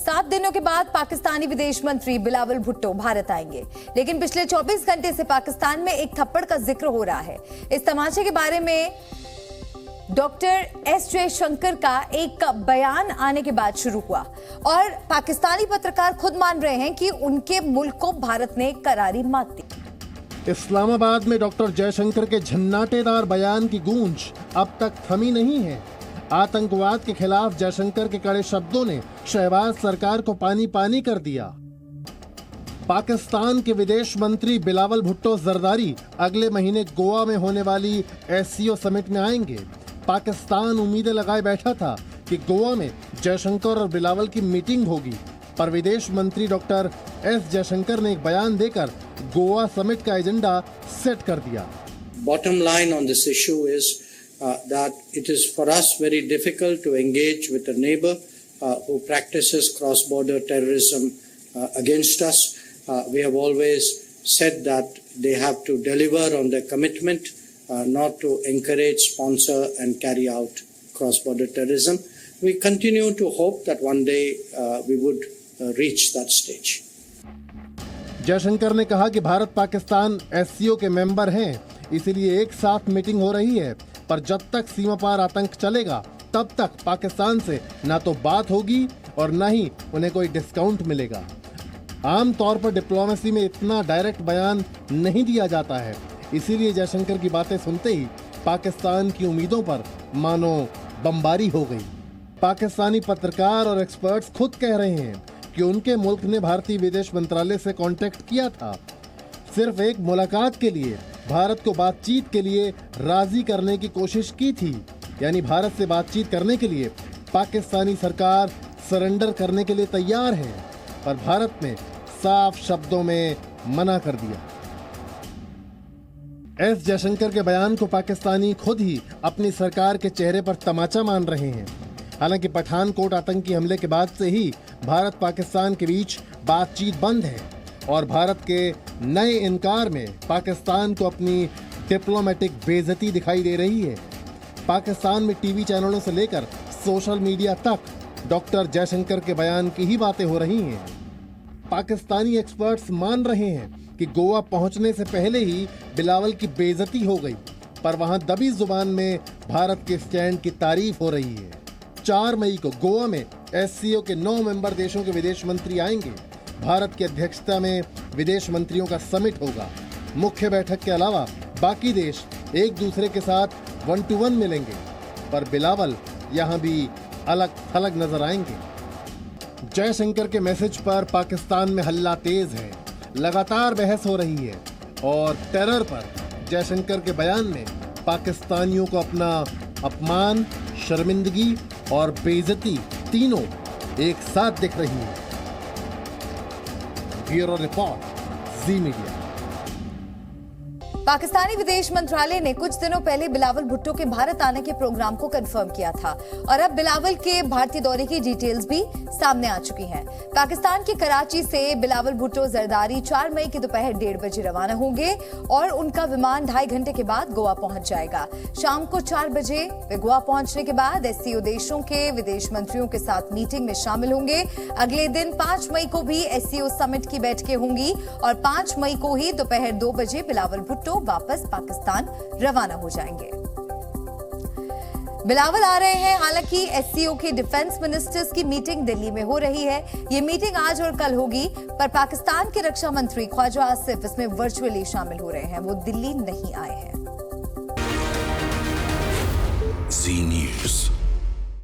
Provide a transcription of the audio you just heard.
7 दिनों के बाद पाकिस्तानी विदेश मंत्री बिलावल भुट्टो भारत आएंगे, लेकिन पिछले 24 घंटे से पाकिस्तान में एक थप्पड़ का जिक्र हो रहा है। इस तमाचे के बारे में डॉक्टर एस जयशंकर का एक बयान आने के बाद शुरू हुआ और पाकिस्तानी पत्रकार खुद मान रहे हैं कि उनके मुल्क को भारत ने करारी मात दी। इस्लामाबाद में डॉक्टर जयशंकर के झन्नाटेदार बयान की गूंज अब तक थमी नहीं है। आतंकवाद के खिलाफ जयशंकर के कड़े शब्दों ने शहबाज सरकार को पानी पानी कर दिया। पाकिस्तान के विदेश मंत्री बिलावल भुट्टो जरदारी अगले महीने गोवा में होने वाली एससीओ समिट में आएंगे। पाकिस्तान उम्मीदें लगाए बैठा था कि गोवा में जयशंकर और बिलावल की मीटिंग होगी, पर विदेश मंत्री डॉक्टर एस जयशंकर ने एक बयान देकर गोवा समिट का एजेंडा सेट कर दिया। Bottom line on this issue is that it is for us very difficult to engage with a neighbor who practices cross-border terrorism against us. We have always said that they have to deliver on their commitment not to encourage, sponsor and carry out cross-border terrorism. We continue to hope that one day we would reach that stage. Jaishankar ने कहा कि Bharat Pakistan SCO के member हैं, इसीलिए एक साथ meeting हो रही है, पर जब तक सीमा पार आतंक चलेगा तब तक पाकिस्तान से ना तो बात होगी और न ही उन्हें कोई डिस्काउंट मिलेगा। आमतौर पर डिप्लोमेसी में इतना डायरेक्ट बयान नहीं दिया जाता है, इसीलिए जयशंकर की बातें सुनते ही पाकिस्तान की उम्मीदों पर मानो बमबारी हो गई। पाकिस्तानी पत्रकार और एक्सपर्ट्स खुद कह रहे हैं कि उनके मुल्क ने भारतीय विदेश मंत्रालय से कांटेक्ट किया था, सिर्फ एक मुलाकात के लिए भारत को बातचीत के लिए राजी करने की कोशिश की थी। यानी भारत से बातचीत करने के लिए पाकिस्तानी सरकार सरेंडर करने के लिए तैयार है, पर भारत ने साफ शब्दों में मना कर दिया। एस जयशंकर के बयान को पाकिस्तानी खुद ही अपनी सरकार के चेहरे पर तमाचा मान रहे हैं। हालांकि पठानकोट आतंकी हमले के बाद से ही भारत पाकिस्तान के बीच बातचीत बंद है और भारत के नए इनकार में पाकिस्तान को अपनी डिप्लोमेटिक बेइज्जती दिखाई दे रही है। पाकिस्तान में टीवी चैनलों से लेकर सोशल मीडिया तक डॉक्टर जयशंकर के बयान की ही बातें हो रही हैं। पाकिस्तानी एक्सपर्ट्स मान रहे हैं कि गोवा पहुंचने से पहले ही बिलावल की बेइज्जती हो गई, पर वहां दबी जुबान में भारत के स्टैंड की तारीफ हो रही है। 4 मई को गोवा में एससीओ के 9 मेंबर देशों के विदेश मंत्री आएंगे। भारत की अध्यक्षता में विदेश मंत्रियों का समिट होगा। मुख्य बैठक के अलावा बाकी देश एक दूसरे के साथ 1-to-1 मिलेंगे, पर बिलावल यहां भी अलग थलग नजर आएंगे। जयशंकर के मैसेज पर पाकिस्तान में हल्ला तेज है, लगातार बहस हो रही है और टेरर पर जयशंकर के बयान में पाकिस्तानियों को अपना अपमान, शर्मिंदगी और बेइज्जती तीनों एक साथ दिख रही है। ब्यूरो रिपोर्ट, जी मीडिया। पाकिस्तानी विदेश मंत्रालय ने कुछ दिनों पहले बिलावल भुट्टो के भारत आने के प्रोग्राम को कंफर्म किया था और अब बिलावल के भारतीय दौरे की डिटेल्स भी सामने आ चुकी हैं। पाकिस्तान के कराची से बिलावल भुट्टो जरदारी 4 मई की दोपहर 1:30 बजे रवाना होंगे और उनका विमान 2.5 घंटे के बाद गोवा पहुंच जाएगा। शाम को 4 बजे वे गोवा पहुंचने के बाद एससीओ देशों के विदेश मंत्रियों के साथ मीटिंग में शामिल होंगे। अगले दिन 5 मई को भी एससीओ समिट की बैठकें होंगी और 5 मई को ही दोपहर 2 बजे बिलावल भुट्टो वापस पाकिस्तान रवाना हो जाएंगे। बिलावल आ रहे हैं। हालांकि एससीओ के डिफेंस मिनिस्टर्स की मीटिंग दिल्ली में हो रही है। ये मीटिंग आज और कल होगी, पर पाकिस्तान के रक्षा मंत्री ख्वाजा आसिफ इसमें वर्चुअली शामिल हो रहे हैं। वो दिल्ली नहीं आए हैं। जी न्यूज़।